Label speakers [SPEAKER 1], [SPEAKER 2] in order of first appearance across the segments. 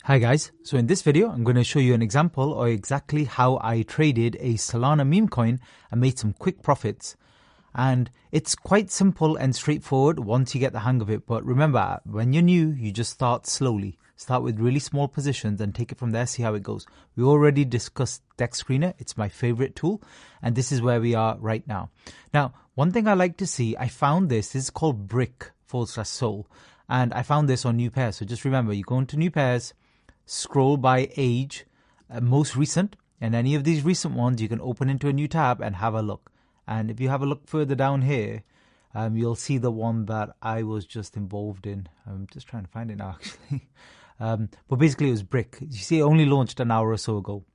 [SPEAKER 1] Hi guys, so in this video I'm going to show you an example of exactly how I traded a Solana meme coin and made some quick profits. And it's quite simple and straightforward once you get the hang of it, but remember, when you're new you just start slowly. Start with really small positions and take it from there, see how it goes. We already discussed Dex Screener, it's my favorite tool, and this is where we are right now. Now, one thing I like to see, I found this is called brick/sol, and I found this on new pairs. So just remember, you go into new pairs, scroll by age, most recent, and any of these recent ones you can open into a new tab and have a look. And if you have a look further down here, you'll see the one that I was just involved in. I'm just trying to find it now actually. But basically it was Brick. You see, it only launched an hour or so ago.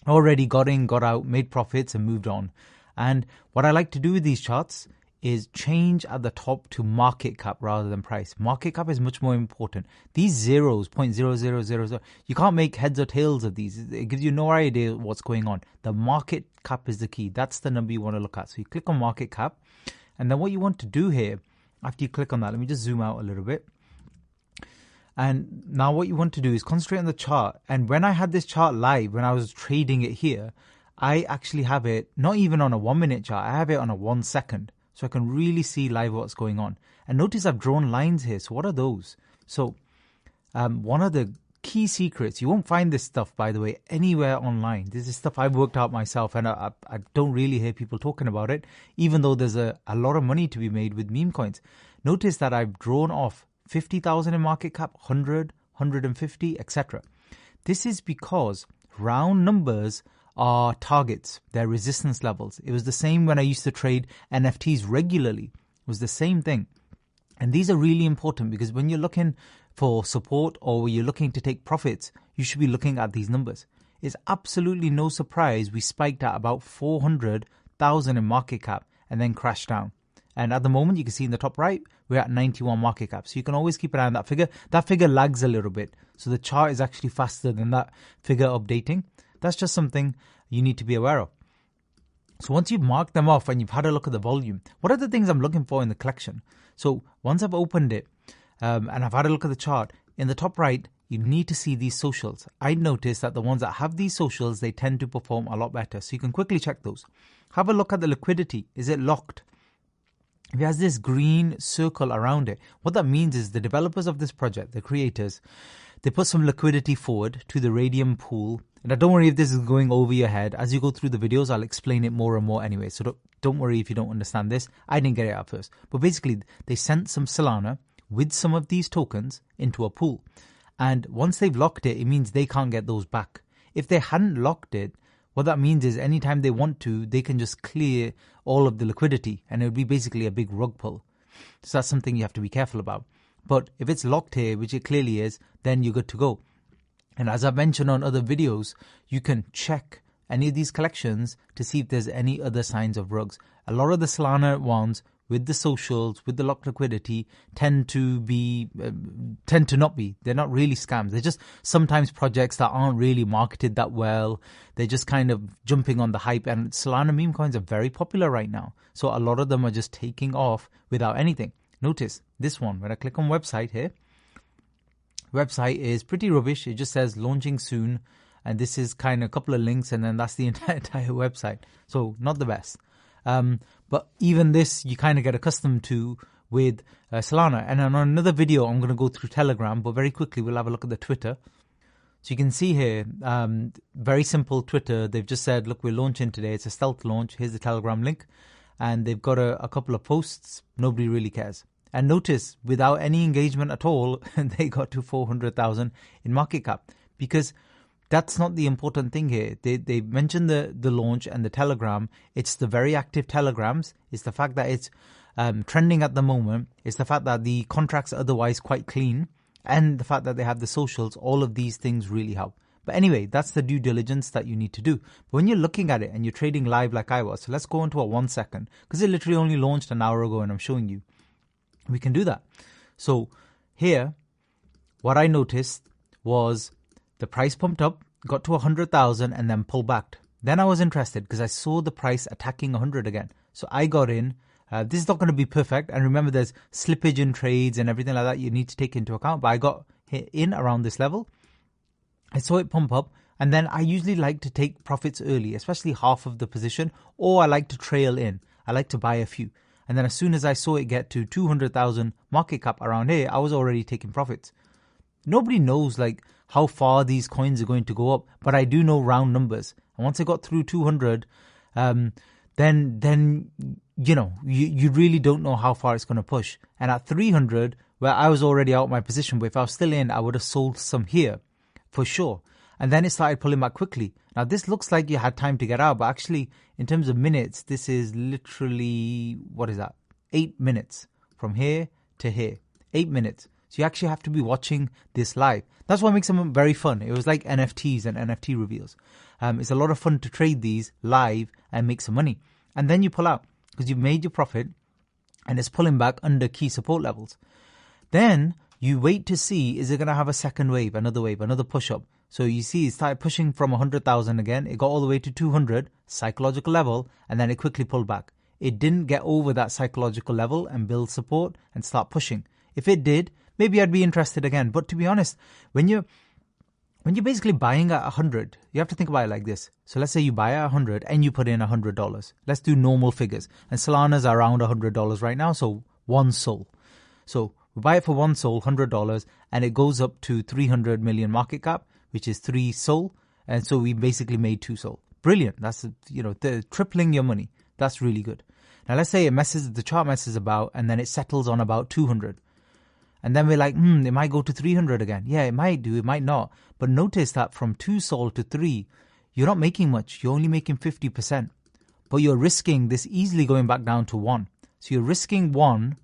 [SPEAKER 1] Already got in, got out, made profits and moved on. And what I like to do with these charts is change at the top to market cap rather than price. Market cap is much more important. These zeros, 0.0000, you can't make heads or tails of these. It gives you no idea what's going on. The market cap is the key. That's the number you want to look at. So you click on market cap. And then what you want to do here, after you click on that, let me just zoom out a little bit. And now what you want to do is concentrate on the chart. And when I had this chart live, when I was trading it here, I actually have it not even on a 1 minute chart. I have it on a 1 second. So I can really see live what's going on. And notice I've drawn lines here. So what are those? So one of the key secrets, you won't find this stuff, by the way, anywhere online. This is stuff I've worked out myself, and I don't really hear people talking about it, even though there's a lot of money to be made with meme coins. Notice that I've drawn off 50,000 in market cap, 100, 150, etc. This is because round numbers are targets, they're resistance levels. It was the same when I used to trade NFTs regularly. It was the same thing. And these are really important because when you're looking for support or you're looking to take profits, you should be looking at these numbers. It's absolutely no surprise we spiked at about 400,000 in market cap and then crashed down. And at the moment, you can see in the top right, we're at 91 market cap. So you can always keep an eye on that figure. That figure lags a little bit. So the chart is actually faster than that figure updating. That's just something you need to be aware of. So once you've marked them off and you've had a look at the volume, what are the things I'm looking for in the collection? So once I've opened it and I've had a look at the chart, in the top right, you need to see these socials. I noticed that the ones that have these socials, they tend to perform a lot better. So you can quickly check those. Have a look at the liquidity. Is it locked? If it has this green circle around it, what that means is the developers of this project, the creators, they put some liquidity forward to the Radium pool. And don't worry if this is going over your head. As you go through the videos, I'll explain it more and more anyway. So don't worry if you don't understand this. I didn't get it at first. But basically, they sent some Solana with some of these tokens into a pool. And once they've locked it, it means they can't get those back. If they hadn't locked it, what that means is anytime they want to, they can just clear all of the liquidity. And it would be basically a big rug pull. So that's something you have to be careful about. But if it's locked here, which it clearly is, then you're good to go. And as I've mentioned on other videos, you can check any of these collections to see if there's any other signs of rugs. A lot of the Solana ones with the socials, with the locked liquidity, tend to not be. They're not really scams. They're just sometimes projects that aren't really marketed that well. They're just kind of jumping on the hype. And Solana meme coins are very popular right now. So a lot of them are just taking off without anything. Notice this one, when I click on website here, website is pretty rubbish. It just says launching soon. And this is kind of a couple of links and then that's the entire website. So not the best. But even this, you kind of get accustomed to with Solana. And on another video, I'm going to go through Telegram, but very quickly, we'll have a look at the Twitter. So you can see here, very simple Twitter. They've just said, look, we're launching today. It's a stealth launch. Here's the Telegram link. And they've got a couple of posts. Nobody really cares. And notice, without any engagement at all, they got to 400,000 in market cap. Because that's not the important thing here. They mentioned the launch and the Telegram. It's the very active Telegrams. It's the fact that it's trending at the moment. It's the fact that the contracts are otherwise quite clean. And the fact that they have the socials. All of these things really help. But anyway, that's the due diligence that you need to do. But when you're looking at it and you're trading live like I was. So let's go into a 1 second. Because it literally only launched an hour ago and I'm showing you. We can do that. So here, what I noticed was the price pumped up, got to 100,000 and then pulled back. Then I was interested because I saw the price attacking 100 again. So I got in. This is not going to be perfect. And remember, there's slippage in trades and everything like that you need to take into account. But I got in around this level. I saw it pump up, and then I usually like to take profits early, especially half of the position, or I like to trail in. I like to buy a few. And then as soon as I saw it get to 200,000 market cap around here, I was already taking profits. Nobody knows like how far these coins are going to go up, but I do know round numbers. And once I got through 200, then you really don't know how far it's going to push. And at 300, where I was already out of my position, but if I was still in, I would have sold some here for sure. And then it started pulling back quickly. Now this looks like you had time to get out, but actually in terms of minutes, this is literally, 8 minutes from here to here. 8 minutes. So you actually have to be watching this live. That's what makes them very fun. It was like NFTs and NFT reveals. It's a lot of fun to trade these live and make some money. And then you pull out because you've made your profit and it's pulling back under key support levels. Then you wait to see, is it going to have a second wave, another push up? So you see it started pushing from 100,000 again. It got all the way to 200, psychological level, and then it quickly pulled back. It didn't get over that psychological level and build support and start pushing. If it did, maybe I'd be interested again. But to be honest, when you're basically buying at 100, you have to think about it like this. So let's say you buy at 100 and you put in $100. Let's do normal figures. And Solana's are around $100 right now, so one sol. So we buy it for one sol, $100, and it goes up to 300 million market cap, which is 3 sol. And so we basically made 2 sol. Brilliant. That's, tripling your money. That's really good. Now let's say the chart messes about and then it settles on about 200. And then we're like, it might go to 300 again. Yeah, it might do, it might not. But notice that from 2 sol to 3, you're not making much. You're only making 50%. But you're risking this easily going back down to 1. So you're risking 1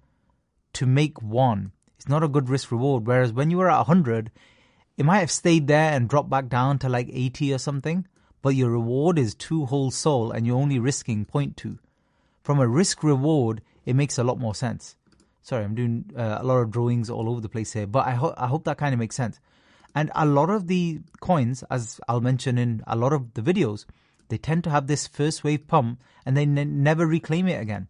[SPEAKER 1] to make 1. It's not a good risk reward. Whereas when you were at 100, it might have stayed there and dropped back down to like 80 or something. But your reward is 2 whole sol and you're only risking 0.2. From a risk reward, it makes a lot more sense. Sorry, I'm doing a lot of drawings all over the place here, but I hope that kind of makes sense. And a lot of the coins, as I'll mention in a lot of the videos, they tend to have this first wave pump and they never reclaim it again.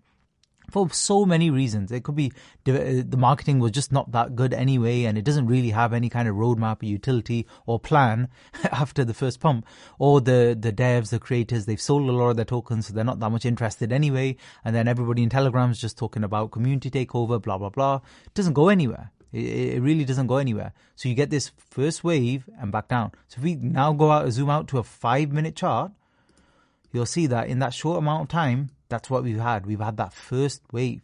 [SPEAKER 1] For so many reasons. It could be the marketing was just not that good anyway, and it doesn't really have any kind of roadmap or utility or plan after the first pump. Or the devs, the creators, they've sold a lot of their tokens, so they're not that much interested anyway. And then everybody in Telegram's just talking about community takeover, blah, blah, blah. It doesn't go anywhere. It really doesn't go anywhere. So you get this first wave and back down. So if we now zoom out to a 5-minute chart, you'll see that in that short amount of time, that's what we've had. We've had that first wave.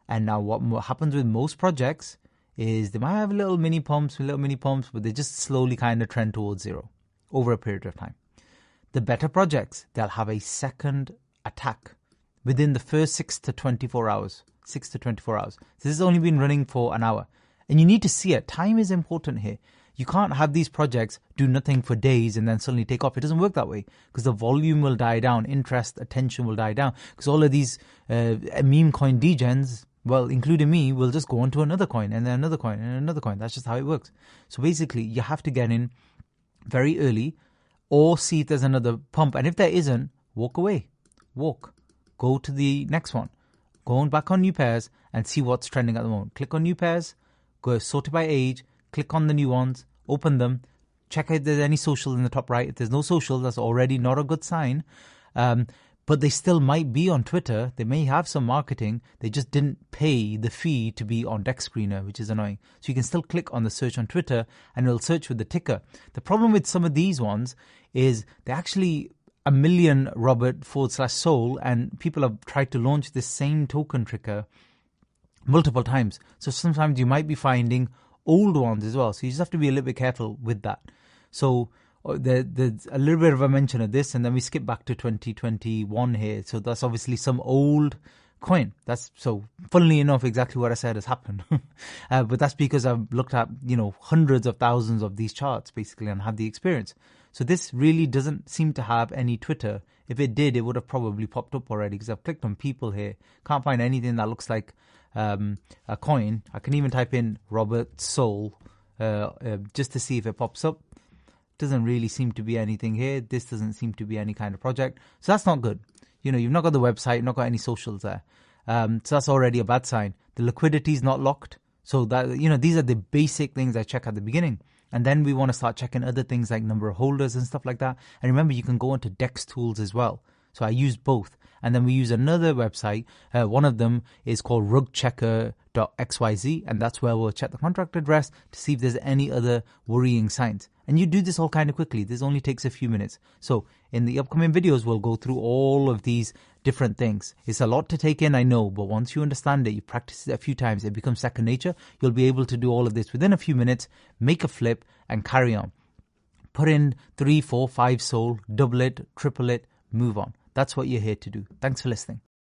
[SPEAKER 1] And now what happens with most projects is they might have little mini pumps, but they just slowly kind of trend towards zero over a period of time. The better projects, they'll have a second attack within the first 6 to 24 hours. 6 to 24 hours. So this has only been running for an hour. And you need to see it. Time is important here. You can't have these projects do nothing for days and then suddenly take off. It doesn't work that way because the volume will die down, interest, attention will die down because all of these meme coin degens, well, including me, will just go on to another coin and then another coin and another coin. That's just how it works. So basically, you have to get in very early or see if there's another pump. And if there isn't, walk away. Walk. Go to the next one. Go on back on new pairs and see what's trending at the moment. Click on new pairs, go sort it by age, click on the new ones, open them, check if there's any social in the top right. If there's no social, that's already not a good sign. But they still might be on Twitter. They may have some marketing. They just didn't pay the fee to be on Dex Screener, which is annoying. So you can still click on the search on Twitter and it'll search with the ticker. The problem with some of these ones is they're actually a million Robert/Sol, and people have tried to launch this same token ticker multiple times. So sometimes you might be finding old ones as well. So you just have to be a little bit careful with that. So there's a little bit of a mention of this, and then we skip back to 2021 here. So that's obviously some old coin. That's so funnily enough, exactly what I said has happened. But that's because I've looked at, hundreds of thousands of these charts basically and had the experience. So this really doesn't seem to have any Twitter. If it did, it would have probably popped up already because I've clicked on people here. Can't find anything that looks like a coin. I can even type in Robert Sol just to see if it pops up. Doesn't really seem to be anything here. This doesn't seem to be any kind of project. So that's not good. You've not got the website, you've not got any socials there. So that's already a bad sign. The liquidity is not locked. So that, these are the basic things I check at the beginning. And then we want to start checking other things like number of holders and stuff like that. And remember, you can go into DEX tools as well. So I use both. And then we use another website. One of them is called rugchecker.xyz. And that's where we'll check the contract address to see if there's any other worrying signs. And you do this all kind of quickly. This only takes a few minutes. So in the upcoming videos, we'll go through all of these different things. It's a lot to take in, I know, but once you understand it, you practice it a few times, it becomes second nature. You'll be able to do all of this within a few minutes, make a flip and carry on. Put in 3, 4, 5 sold, double it, triple it, move on. That's what you're here to do. Thanks for listening.